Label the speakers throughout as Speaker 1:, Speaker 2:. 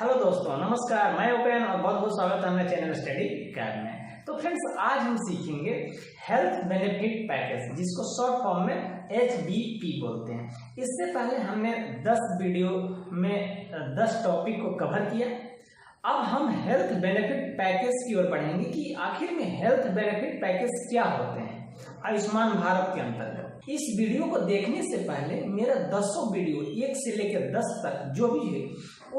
Speaker 1: Hello दोस्तों, नमस्कार। मैं उपेन और बहुत बहुत स्वागत है मेरे चैनल स्टडी गाइड में। तो फ्रेंड्स, आज हम सीखेंगे हेल्थ बेनिफिट पैकेज, जिसको शॉर्ट फॉर्म में HBP बोलते हैं। इससे पहले हमने 10 वीडियो में 10 टॉपिक को कवर किया। अब हम हेल्थ बेनिफिट पैकेज की ओर बढ़ेंगे कि आखिर में हेल्थ बेनिफिट पैकेज क्या होते हैं आयुष्मान भारत के अंतर्गत। इस वीडियो को देखने से पहले मेरा 10 वीडियो 1 से लेकर 10 तक जो भी है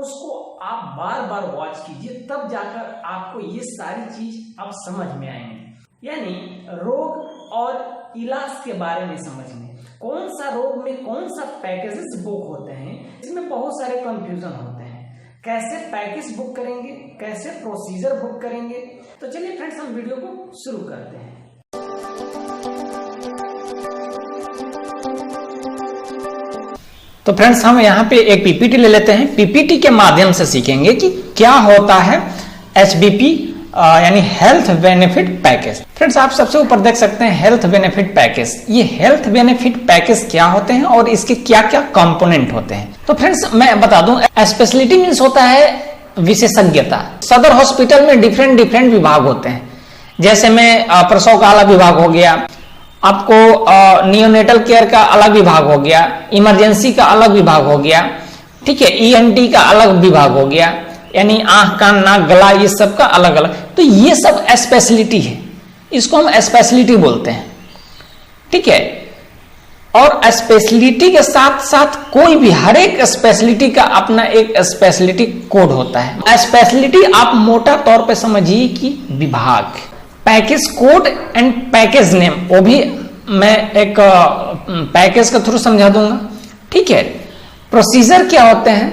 Speaker 1: उसको आप बार बार वॉच कीजिए, तब जाकर आपको ये सारी चीज अब समझ में आएंगी। यानी रोग और इलाज के बारे में समझने, कौन सा रोग में कौन सा पैकेजेस बुक होते हैं, इसमें बहुत सारे कंफ्यूजन होते हैं। कैसे पैकेज बुक करेंगे, कैसे प्रोसीजर बुक करेंगे। तो चलिए फ्रेंड्स, हम वीडियो को शुरू करते हैं। तो फ्रेंड्स, हम यहाँ पे एक पीपीटी ले लेते हैं। पीपीटी के माध्यम से सीखेंगे कि क्या होता है HBP यानी हेल्थ बेनिफिट पैकेज। फ्रेंड्स, आप सबसे ऊपर देख सकते हैं हेल्थ बेनिफिट पैकेज। ये हेल्थ बेनिफिट पैकेज क्या होते हैं और इसके क्या क्या कंपोनेंट होते हैं। तो फ्रेंड्स, मैं बता दूं, स्पेशलिटी मीन्स होता है विशेषज्ञता। सदर हॉस्पिटल में डिफरेंट विभाग होते हैं। जैसे में प्रसव का अलग विभाग हो गया, आपको नियोनेटल केयर का अलग विभाग हो गया, इमरजेंसी का अलग विभाग हो गया, ठीक है, ENT का अलग विभाग हो गया, यानी आंख कान नाक गला ये सब का अलग अलग। तो ये सब स्पेशलिटी है, इसको हम स्पेशलिटी बोलते हैं, ठीक है। और स्पेशलिटी के साथ साथ कोई भी हर एक स्पेशलिटी का अपना एक स्पेशलिटी कोड होता है। स्पेशलिटी आप मोटा तौर पे समझिए कि विभाग। Package code and package name, वो भी मैं एक पैकेज के थ्रू समझा दूंगा, ठीक है। प्रोसीजर क्या होते हैं?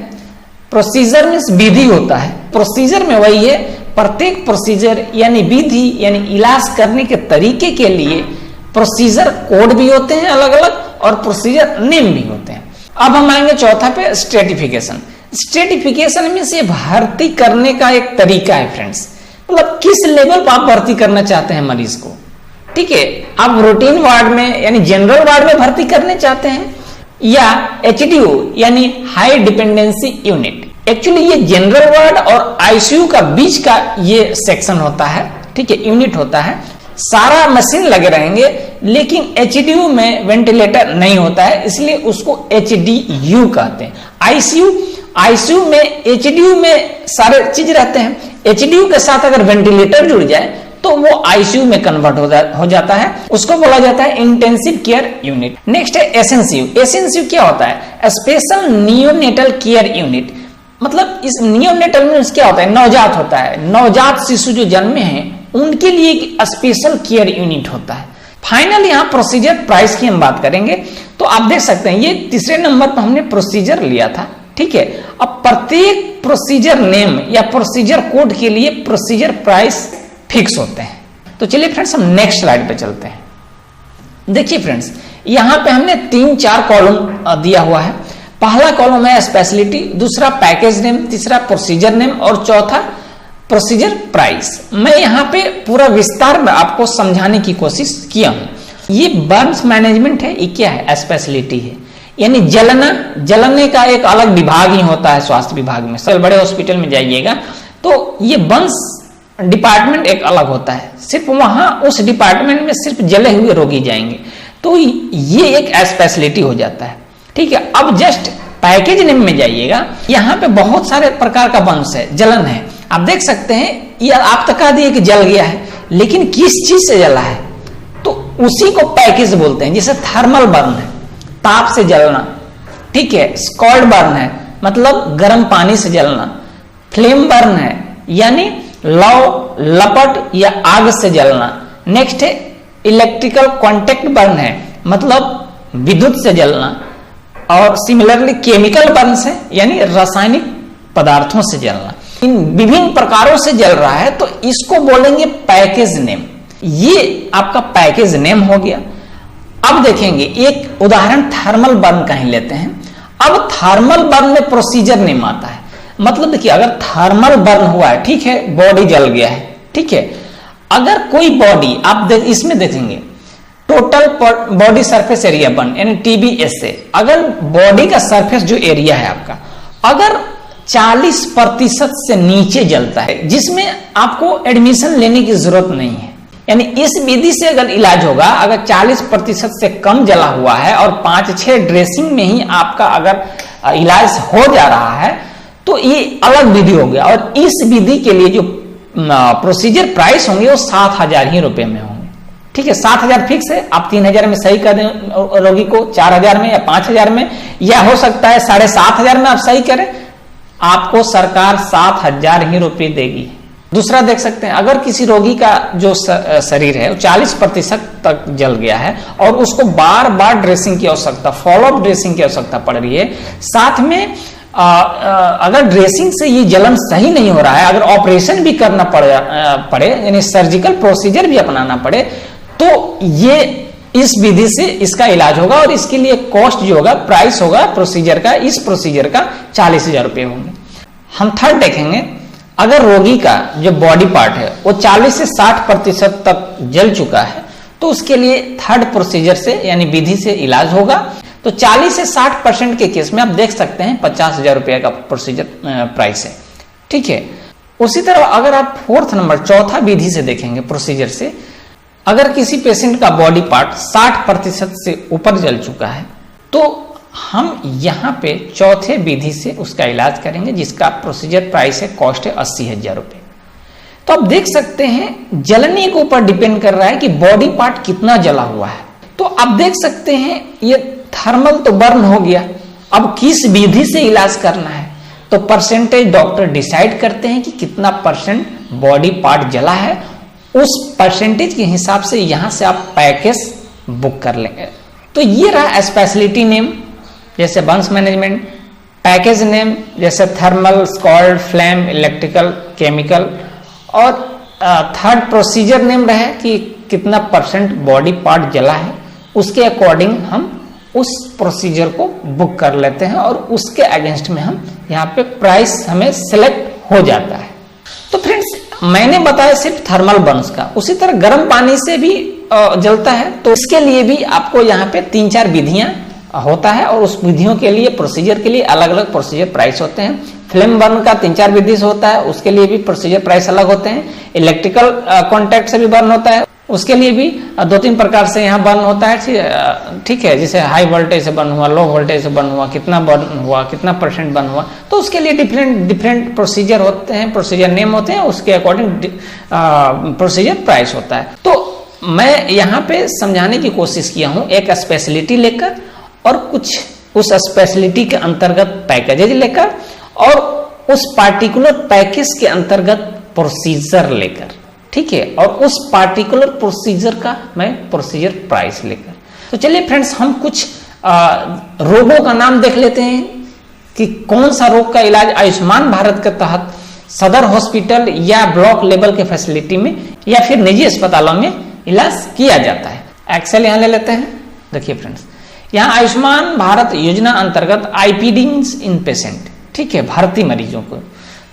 Speaker 1: प्रोसीजर मीन्स विधि होता है। प्रोसीजर में वही है, प्रत्येक प्रोसीजर यानी विधि यानी इलाज करने के तरीके के लिए प्रोसीजर कोड भी होते हैं अलग अलग और प्रोसीजर नेम भी होते हैं। अब हम आएंगे चौथा पे, स्ट्रेटिफिकेशन। स्ट्रेटिफिकेशन मीन्स ये भर्ती करने का एक तरीका है फ्रेंड्स। मतलब किस लेवल पर आप भर्ती करना चाहते हैं मरीज को, ठीक है। आप रूटीन वार्ड में यानी जनरल वार्ड में भर्ती करने चाहते हैं या HDU यानी हाई डिपेंडेंसी यूनिट। एक्चुअली ये जनरल वार्ड और ICU का बीच का ये सेक्शन होता है, ठीक है, यूनिट होता है। सारा मशीन लगे रहेंगे, लेकिन HDU में वेंटिलेटर नहीं होता है, इसलिए उसको HDU कहते हैं। ICU में HDU में सारे चीज रहते हैं। HDU के साथ अगर वेंटिलेटर जुड़ जाए तो वो ICU में कन्वर्ट हो जाता है, उसको बोला जाता है इंटेंसिव केयर यूनिट। नेक्स्ट है एसेंसिव क्या होता है? Special neonatal care unit. मतलब इस नियोनेटल में क्या होता है? नवजात होता है। नवजात शिशु जो जन्मे हैं उनके लिए एक स्पेशल केयर यूनिट होता है। फाइनल यहाँ प्रोसीजर प्राइस की हम बात करेंगे। तो आप देख सकते हैं ये तीसरे नंबर पर हमने प्रोसीजर लिया था, ठीक है। अब प्रत्येक प्रोसीजर नेम या प्रोसीजर कोड के लिए प्रोसीजर प्राइस फिक्स होते हैं। तो चलिए फ्रेंड्स, हम नेक्स्ट स्लाइड पे चलते हैं। देखिए फ्रेंड्स, यहां पे हमने 3-4 कॉलम दिया हुआ है। पहला कॉलम है स्पेशलिटी, दूसरा पैकेज नेम, तीसरा प्रोसीजर नेम और चौथा प्रोसीजर प्राइस। मैं यहाँ पे पूरा विस्तार में आपको समझाने की कोशिश किया हूं। ये बर्न्स मैनेजमेंट है, ये क्या है? स्पेशलिटी है, यानी जलने का एक अलग विभाग ही होता है स्वास्थ्य विभाग में। सब बड़े हॉस्पिटल में जाइएगा तो ये बर्न्स डिपार्टमेंट एक अलग होता है, सिर्फ वहां उस डिपार्टमेंट में सिर्फ जले हुए रोगी जाएंगे, तो ये एक स्पेशलिटी हो जाता है, ठीक है। अब जस्ट पैकेज नेम में जाइएगा, यहाँ पे बहुत सारे प्रकार का बर्न्स है, जलन है। आप देख सकते हैं ये आप तक कह दिए कि जल गया है, लेकिन किस चीज से जला है तो उसी को पैकेज बोलते हैं। जैसे थर्मल बर्न है, ताप से जलना, ठीक है। स्कॉल्ड बर्न है, मतलब गर्म पानी से जलना। फ्लेम बर्न है, यानी लौ लपट या आग से जलना। नेक्स्ट है इलेक्ट्रिकल कॉन्टेक्ट बर्न है, मतलब विद्युत से जलना। और सिमिलरली केमिकल बर्न है, यानी रासायनिक पदार्थों से जलना। इन विभिन्न प्रकारों से जल रहा है तो इसको बोलेंगे पैकेज नेम। ये आपका पैकेज नेम हो गया। अब देखेंगे एक उदाहरण थर्मल बर्न का ही लेते हैं। अब थर्मल बर्न में प्रोसीजर नेम आता है। मतलब देखिए, अगर थर्मल बर्न हुआ है, ठीक है, बॉडी जल गया है, ठीक है। अगर कोई बॉडी आप इसमें देखेंगे total body surface area burn यानी TBS से, अगर बॉडी का सरफेस जो एरिया है आपका अगर 40% से नीचे जलता है, जिसमें आपको एडमिशन लेने की जरूरत नहीं है। यानी इस विधि से अगर इलाज होगा, अगर 40% से कम जला हुआ है और 5-6 ड्रेसिंग में ही आपका अगर इलाज हो जा रहा है, तो ये अलग विधि हो गया। और इस विधि के लिए जो प्रोसीजर प्राइस होंगे वो 7,000 ही रुपए में होंगे। ठीक है, 7,000 फिक्स है। आप 3,000 में सही कर दें रोगी को, 4,000 में या 5,000 में, या हो सकता है 7,500 में आप सही करें, आपको सरकार 7,000 ही रुपए देगी। दूसरा देख सकते हैं, अगर किसी रोगी का जो शरीर है वो 40% तक जल गया है और उसको बार बार ड्रेसिंग की आवश्यकता, फॉलोअप ड्रेसिंग की आवश्यकता पड़ रही है, साथ में अगर ड्रेसिंग से ये जलन सही नहीं हो रहा है, अगर ऑपरेशन भी करना पड़े यानी सर्जिकल प्रोसीजर भी अपनाना पड़े, तो ये इस विधि से इसका इलाज होगा और इसके लिए कॉस्ट जो होगा, प्राइस होगा प्रोसीजर का, इस प्रोसीजर का 40,000 रुपए होंगे। हम थर्ड देखेंगे, अगर रोगी का जो बॉडी पार्ट है वो 40 से 60% तक जल चुका है, तो उसके लिए थर्ड प्रोसीजर से यानी विधि से इलाज होगा। तो 40 से 60% के केस में आप देख सकते हैं 50,000 रुपए का प्रोसीजर प्राइस है। ठीक है, उसी तरह अगर आप फोर्थ नंबर चौथा विधि से देखेंगे प्रोसीजर से, अगर किसी पेशेंट का बॉडी पार्ट 60% से ऊपर जल चुका है, तो हम यहाँ पे चौथे विधि से उसका इलाज करेंगे, जिसका प्रोसीजर प्राइस है, कॉस्ट है 80,000 रुपए। तो आप देख सकते हैं जलने के ऊपर डिपेंड कर रहा है कि बॉडी पार्ट कितना जला हुआ है। तो आप देख सकते हैं ये थर्मल तो बर्न हो गया, अब किस विधि से इलाज करना है, तो परसेंटेज डॉक्टर डिसाइड करते हैं कि कितना परसेंट बॉडी पार्ट जला है, उस परसेंटेज के हिसाब से यहां से आप पैकेज बुक कर लेंगे। तो ये रहा स्पेशलिटी नेम, जैसे बर्न्स मैनेजमेंट, पैकेज नेम जैसे thermal, scold, flame, electrical, chemical, और थर्ड प्रोसीजर नेम रहे कि कितना परसेंट बॉडी पार्ट जला है, उसके अकॉर्डिंग हम उस प्रोसीजर को बुक कर लेते हैं और उसके अगेंस्ट में हम यहाँ पे प्राइस हमें सिलेक्ट हो जाता है। तो फ्रेंड्स, मैंने बताया सिर्फ थर्मल बर्न्स का, उसी तरह गर्म पानी से भी जलता है, तो इसके लिए भी आपको यहाँ पे 3-4 विधियां होता है और उस विधियों के लिए, प्रोसीजर के लिए अलग अलग प्रोसीजर प्राइस होते हैं। फ्लेम बर्न का 3-4 विधि से होता है, उसके लिए भी प्रोसीजर प्राइस अलग होते हैं। इलेक्ट्रिकल कॉन्टैक्ट से भी बर्न होता है, उसके लिए भी 2-3 प्रकार से यहाँ बर्न होता है। ठीक है, जैसे हाई वोल्टेज से बर्न हुआ, लो वोल्टेज से बर्न हुआ, कितना बर्न हुआ, कितना परसेंट बर्न हुआ, तो उसके लिए डिफरेंट प्रोसीजर होते हैं, प्रोसीजर नेम होते हैं, उसके अकॉर्डिंग प्रोसीजर प्राइस होता है। तो मैं यहाँ पे समझाने की कोशिश किया हूँ एक स्पेशलिटी लेकर और कुछ उस स्पेशलिटी के अंतर्गत पैकेजेज लेकर और उस पार्टिकुलर पैकेज के अंतर्गत प्रोसीजर लेकर। ठीक है, और उस पार्टिकुलर प्रोसीजर का मैं प्रोसीजर प्राइस लेकर। तो चलिए फ्रेंड्स, हम कुछ रोगों का नाम देख लेते हैं कि कौन सा रोग का इलाज आयुष्मान भारत के तहत सदर हॉस्पिटल या ब्लॉक लेवल के फैसिलिटी में या फिर निजी अस्पतालों में इलाज किया जाता है। एक्सेल यहाँ ले लेते हैं। देखिए फ्रेंड्स, यहाँ आयुष्मान भारत योजना अंतर्गत आईपीडी मींस इन पेशेंट, ठीक है, भारतीय मरीजों को।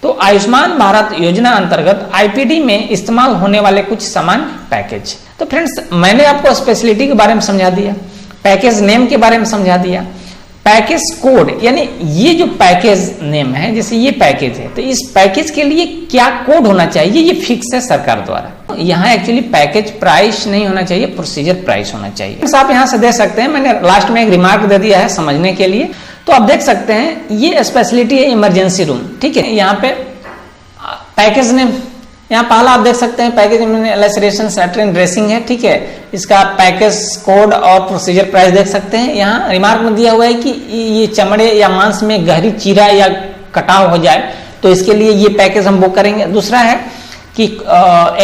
Speaker 1: तो आयुष्मान भारत योजना अंतर्गत आईपीडी में इस्तेमाल होने वाले कुछ सामान्य पैकेज। तो फ्रेंड्स, मैंने आपको स्पेशलिटी के बारे में समझा दिया, पैकेज नेम के बारे में समझा दिया, पैकेज कोड यानी ये जो पैकेज नेम है, जैसे ये पैकेज है, तो इस पैकेज के लिए क्या कोड होना चाहिए, ये फिक्स है सरकार द्वारा। यहाँ एक्चुअली पैकेज प्राइस नहीं होना चाहिए, प्रोसीजर प्राइस होना चाहिए। आप यहाँ से दे सकते हैं, मैंने लास्ट में एक रिमार्क दे दिया है समझने के लिए। तो आप देख सकते हैं ये स्पेशलिटी है इमरजेंसी रूम। ठीक है, यहाँ पे पैकेज नेम, यहाँ पहला आप देख सकते हैं पैकेज लेसरेशन सैट्रिन ड्रेसिंग है। ठीक है, इसका पैकेज कोड और प्रोसीजर प्राइस देख सकते हैं। यहाँ रिमार्क में दिया हुआ है कि ये चमड़े या मांस में गहरी चीरा या कटाव हो जाए तो इसके लिए ये पैकेज हम बुक करेंगे। दूसरा है कि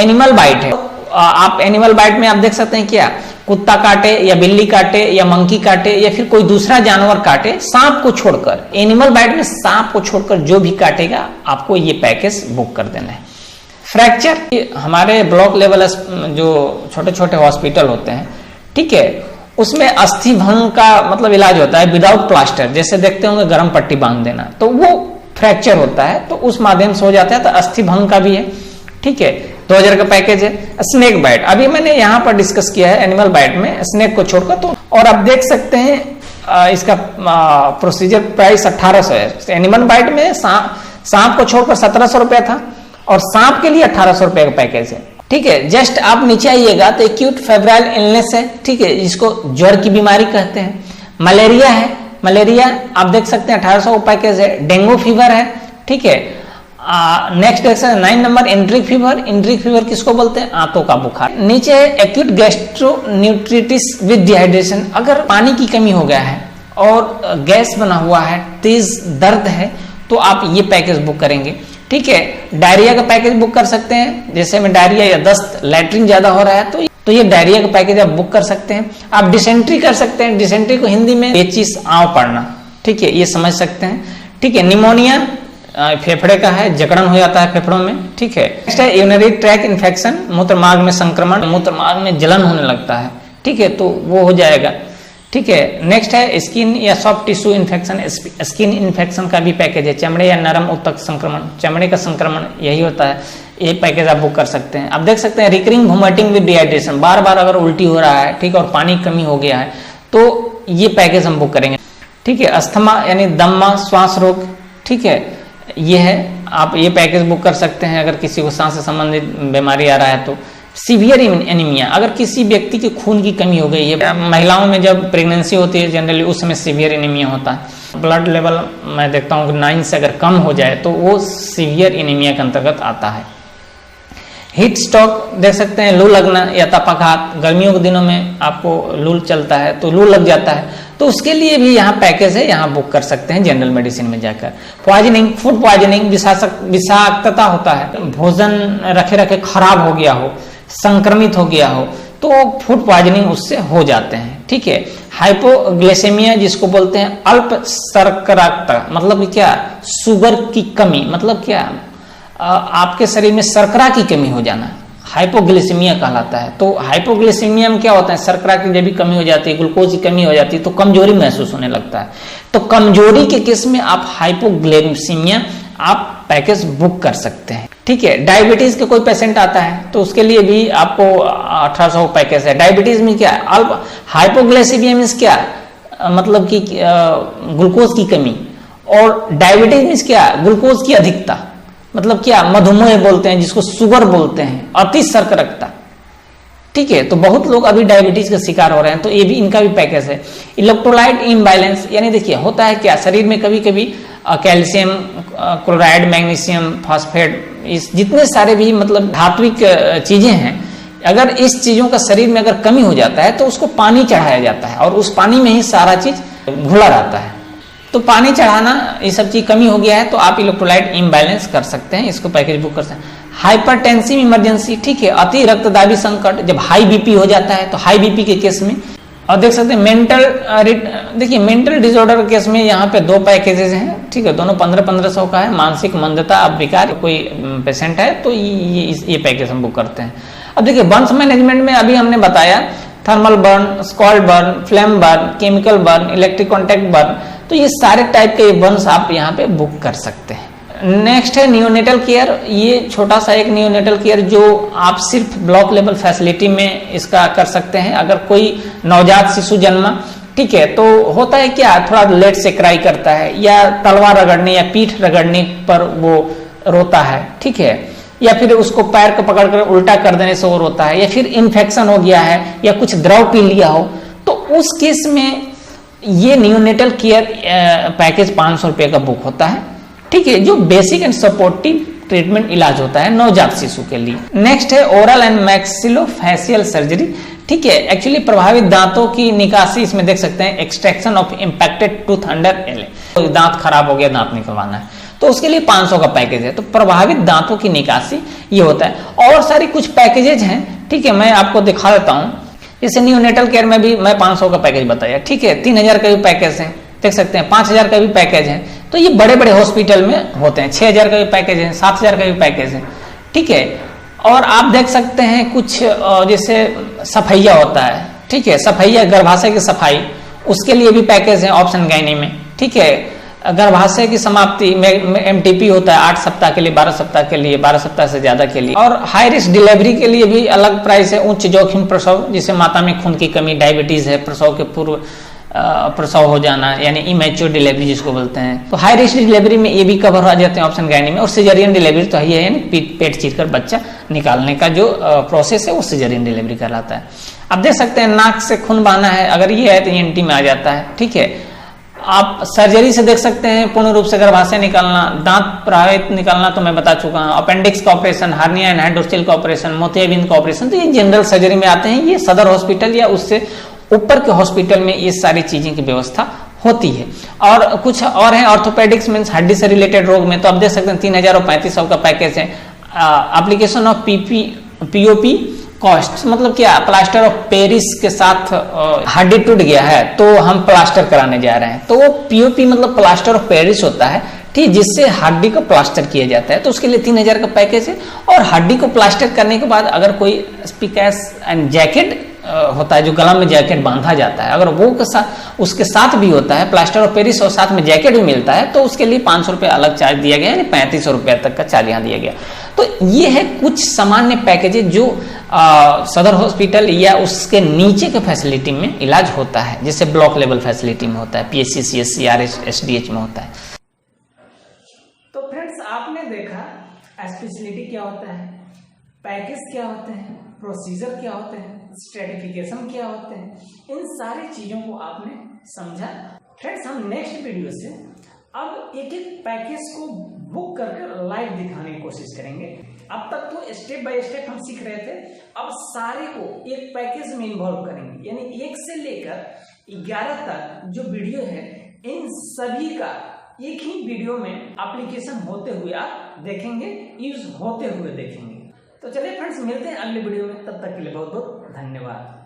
Speaker 1: एनिमल बाइट है, आप एनिमल बाइट में आप देख सकते हैं क्या, कुत्ता काटे या बिल्ली काटे या मंकी काटे या फिर कोई दूसरा जानवर काटे, सांप को छोड़कर, एनिमल बाइट में सांप को छोड़कर जो भी काटेगा आपको ये पैकेज बुक कर देना है। फ्रैक्चर, हमारे ब्लॉक लेवल जो छोटे छोटे हॉस्पिटल होते हैं, ठीक है, उसमें अस्थि भंग का मतलब इलाज होता है विदाउट प्लास्टर, जैसे देखते होंगे गर्म पट्टी बांध देना, तो वो फ्रैक्चर होता है, तो उस माध्यम से हो जाता है। तो अस्थि भंग का भी है। ठीक है, 2000 का पैकेज है। स्नेक बाइट, अभी मैंने यहाँ पर डिस्कस किया है एनिमल बाइट में स्नेक को छोड़कर। तो और आप देख सकते हैं इसका प्रोसीजर प्राइस 1800 है। एनिमल बाइट में सांप को छोड़कर 1700 रुपया था और सांप के लिए 1800 रुपये का पैकेज है। ठीक है, जस्ट आप नीचे आइएगा तो एक्यूट फेब्राइल इलनेस है, ठीक है, जिसको ज्वर की बीमारी कहते हैं। मलेरिया है, मलेरिया आप देख सकते हैं 1800 का पैकेज है। डेंगू फीवर है, ठीक है। नेक्स्ट देख सकते हैं 9 number Anrich fever. Anrich fever किसको बोलते हैं? आंतों का बुखार। नीचे है एक्यूट गैस्ट्रोन्यूट्रिटिस विद डिहाइड्रेशन। अगर पानी की कमी हो गया है और गैस बना हुआ है, तेज दर्द है, तो आप ये पैकेज बुक करेंगे। ठीक है, डायरिया का पैकेज बुक कर सकते हैं, जैसे में डायरिया या दस्त, लैट्रिन ज्यादा हो रहा है तो ये डायरिया का पैकेज आप बुक कर सकते हैं। आप डिसेंट्री कर सकते हैं, डिसेंट्री को हिंदी में पेचिश आंव पड़ना, ठीक है, ये समझ सकते हैं। ठीक है, निमोनिया फेफड़े का है, जकड़न हो जाता है फेफड़ों में। ठीक है, नेक्स्ट है यूरिनरी ट्रैक इन्फेक्शन, मूत्र मार्ग में संक्रमण, मूत्र मार्ग में जलन होने लगता है, ठीक है, तो वो हो जाएगा। ठीक है, नेक्स्ट है स्किन या soft tissue infection. Skin infection का भी पैकेज है, चमड़े या नरम ऊतक संक्रमण, चमड़े का संक्रमण यही होता है, ये पैकेज आप बुक कर सकते हैं। आप देख सकते हैं रिकरिंग वोमिटिंग विद डिहाइड्रेशन, बार बार अगर उल्टी हो रहा है, ठीक है, और पानी की कमी हो गया है, तो ये पैकेज हम बुक करेंगे। ठीक है, अस्थमा यानी दम्मा, श्वास रोग, ठीक है, ये है, आप ये पैकेज बुक कर सकते हैं अगर किसी को सांस से संबंधित बीमारी आ रहा है तो। सीवियर एनीमिया, अगर किसी व्यक्ति के खून की कमी हो गई है, महिलाओं में जब प्रेगनेंसी होती है जनरली उस समय सीवियर एनीमिया होता है, ब्लड लेवल मैं देखता हूँ 9 से अगर कम हो जाए तो वो सीवियर एनीमिया के अंतर्गत आता है। हीट स्ट्रोक देख सकते हैं, लू लगना या तपाघात, गर्मियों के दिनों में आपको लू चलता है तो लू लग जाता है, तो उसके लिए भी यहाँ पैकेज है, यहाँ बुक कर सकते हैं जनरल मेडिसिन में जाकर। पॉइजनिंग, फूड पॉइजनिंग, विषाक्तता होता है, भोजन रखे रखे खराब हो गया हो, संक्रमित हो गया हो, तो फूड पॉइजनिंग उससे हो जाते हैं। ठीक है, हाइपोग्लाइसेमिया जिसको बोलते हैं अल्प शर्कराता, मतलब क्या, शुगर की कमी, मतलब क्या, आपके शरीर में शर्करा की कमी हो जाना, हाइपोग्लाइसेमिया कहलाता है। तो हाइपोग्लाइसेमिया में क्या होता है, शर्करा की जब भी कमी हो जाती है, ग्लूकोज की कमी हो जाती है, तो कमजोरी महसूस होने लगता है। तो कमजोरी के केस में आप हाइपोग्लाइसेमिया आप पैकेज बुक कर सकते हैं। ठीक है, डायबिटीज के कोई पेशेंट आता है तो उसके लिए भी आपको 1800 पैकेज है। डायबिटीज में क्या, अल्प हाइपोग्लाइसेमिया मींस क्या, मतलब कि ग्लूकोज की कमी, और डायबिटीज मींस क्या, ग्लूकोज की अधिकता, मतलब क्या, मधुमेह बोलते हैं जिसको, शुगर बोलते हैं, अति शर्करकता। ठीक है, तो बहुत लोग अभी डायबिटीज का शिकार हो रहे हैं, तो ये भी इनका भी पैकेज है। इलेक्ट्रोलाइट इम्बैलेंस, यानी देखिए होता है क्या, शरीर में कभी कभी कैल्शियम क्लोराइड, मैग्नीशियम, फॉस्फेट, इस जितने सारे भी मतलब धात्विक चीजें हैं, अगर इस चीजों का शरीर में अगर कमी हो जाता है तो उसको पानी चढ़ाया जाता है और उस पानी में ही सारा चीज घुला रहता है। तो पानी चढ़ाना, ये सब चीज कमी हो गया है तो आप इलेक्ट्रोलाइट इम्बैलेंस कर सकते हैं, इसको पैकेज बुक कर सकते हैं। हाइपरटेंसिव इमरजेंसी, ठीक है, अति रक्तदाबी संकट, जब हाई बीपी हो जाता है तो हाई बीपी के केस में, और देख सकते हैं मेंटल, देखिए मेंटल डिसऑर्डर के केस में यहाँ पे 2 पैकेजेस हैं। ठीक है, दोनों 1500 का है। मानसिक मंदता, अब विकार कोई पेशेंट है तो ये पैकेज हम बुक करते हैं। अब देखिए बर्न्स मैनेजमेंट में अभी हमने बताया thermal burn, scold burn, flame burn, chemical burn, electric contact burn, तो ये सारे टाइप के बर्न्स आप यहाँ पे बुक कर सकते हैं। नेक्स्ट है नियोनेटल केयर, ये छोटा सा एक नियोनेटल केयर जो आप सिर्फ ब्लॉक लेवल फैसिलिटी में इसका कर सकते हैं। अगर कोई नवजात शिशु जन्मा, ठीक है, तो होता है क्या, थोड़ा लेट से क्राई करता है, या तलवार रगड़ने या पीठ रगड़ने पर वो रोता है, ठीक है, या फिर उसको पैर को पकड़कर उल्टा कर देने से वो रोता है, या फिर इन्फेक्शन हो गया है या कुछ द्रव पी लिया हो, तो उस केस में ये नियोनेटल केयर पैकेज 500 रुपये का बुक होता है। ठीक है, जो बेसिक एंड सपोर्टिव ट्रीटमेंट इलाज होता है नवजात शिशु के लिए। नेक्स्ट है ओरल एंड मैक्सिलोफेशियल सर्जरी। ठीक है, एक्चुअली प्रभावित दांतों की निकासी, इसमें देख सकते हैं extraction of impacted tooth under L, तो दांत खराब हो गया, दांत निकलवाना है, तो उसके लिए 500 का पैकेज है। तो प्रभावित दांतों की निकासी ये होता है। और सारी कुछ पैकेजेज हैं, ठीक है, मैं आपको दिखा देता हूँ। जैसे नियोनेटल केयर में भी मैं 500 का पैकेज बताया, ठीक है, 3000 का भी पैकेज है, देख सकते हैं 5000 का भी पैकेज है। तो ये बड़े बड़े हॉस्पिटल में होते हैं। 6000 का भी पैकेज है, 7000 का भी पैकेज है, ठीक है। और आप देख सकते हैं कुछ जैसे सफैया होता है, ठीक है, सफैया गर्भाशय की सफाई, उसके लिए भी पैकेज है ऑप्शन गायनी में, ठीक है। गर्भाशय की समाप्ति में MTP होता है 8 सप्ताह के लिए, 12 सप्ताह के लिए, 12 सप्ताह से ज्यादा के लिए। और हाई रिस्क डिलीवरी के लिए भी अलग प्राइस है। उच्च जोखिम प्रसव, जिसे माता में खून की कमी, डायबिटीज है, प्रसव के पूर्व प्रसव हो जाना यानी इमेच्योर डिलीवरी जिसको बोलते हैं। तो हाई रिस्क डिलीवरी में ये भी कवर हो जाते हैं ऑप्शन गाइनी में। और सिजेरियन डिलीवरी तो ये है यानी पेट चीरकर बच्चा निकालने का जो प्रोसेस है वो सिजेरियन डिलीवरी कहलाता है। आप देख सकते हैं नाक से खून बहना है, अगर ये है तो ENT में आ जाता है। ठीक है, आप सर्जरी से देख सकते हैं पूर्ण रूप से गर्भाशय निकालना, दांत प्रभावित निकालना तो मैं बता चुका हूं, अपेंडिक्स का ऑपरेशन, हार्निया एंड हाइड्रोस्टिल का ऑपरेशन, मोतियाबिंद का ऑपरेशन, तो ये जनरल सर्जरी में आते हैं। ये सदर हॉस्पिटल या उससे ऊपर के हॉस्पिटल में ये सारी चीजें की व्यवस्था होती है। और कुछ और है ऑर्थोपेडिक्स मीन्स हड्डी से रिलेटेड रोग में, तो आप देख सकते हैं 3000 और 3500 का पैकेज है। एप्लीकेशन ऑफ POP कॉस्ट मतलब क्या, प्लास्टर ऑफ पेरिस के साथ हड्डी टूट गया है तो हम प्लास्टर कराने जा रहे हैं, तो वो POP मतलब प्लास्टर ऑफ पेरिस होता है, ठीक, जिससे हड्डी को प्लास्टर किया जाता है, तो उसके लिए 3000 का पैकेज है। और हड्डी को प्लास्टर करने के बाद अगर कोई स्पीकैस एंड जैकेट होता है जो गला में जैकेट बांधा जाता है, अगर वो के साथ उसके साथ भी होता है प्लास्टर ऑफ पेरिस और साथ में जैकेट भी मिलता है, तो उसके लिए 500 रुपये अलग चार्ज दिया गया, यानी 3500 रुपये तक का चार्ज यहाँ दिया गया। तो ये है कुछ सामान्य पैकेजेज जो सदर हॉस्पिटल या उसके नीचे के फैसिलिटी में इलाज होता है, जैसे ब्लॉक लेवल फैसिलिटी में होता है, PHC, CHC, RH, SDH में होता है। तो फ्रेंड्स आपने देखा स्पेशलिटी क्या होता है, पैकेज क्या होते हैं, प्रोसीजर क्या होते हैं, स्ट्रेटिफिकेशन क्या होते हैं, इन सारी चीजों को आपने समझा। फ्रेंड्स हम नेक्स्ट वीडियो से अब एक एक पैकेज को बुक करके लाइव दिखाने की कोशिश करेंगे। अब तक तो स्टेप बाय स्टेप हम सीख रहे थे, अब सारे को एक पैकेज में इन्वॉल्व करेंगे, यानी 1 से लेकर 11 तक जो वीडियो है इन सभी का एक ही वीडियो में एप्लीकेशन होते हुए आप देखेंगे, यूज होते हुए देखेंगे। तो चलिए फ्रेंड्स मिलते हैं अगले वीडियो में, तब तक के लिए बहुत बहुत धन्यवाद।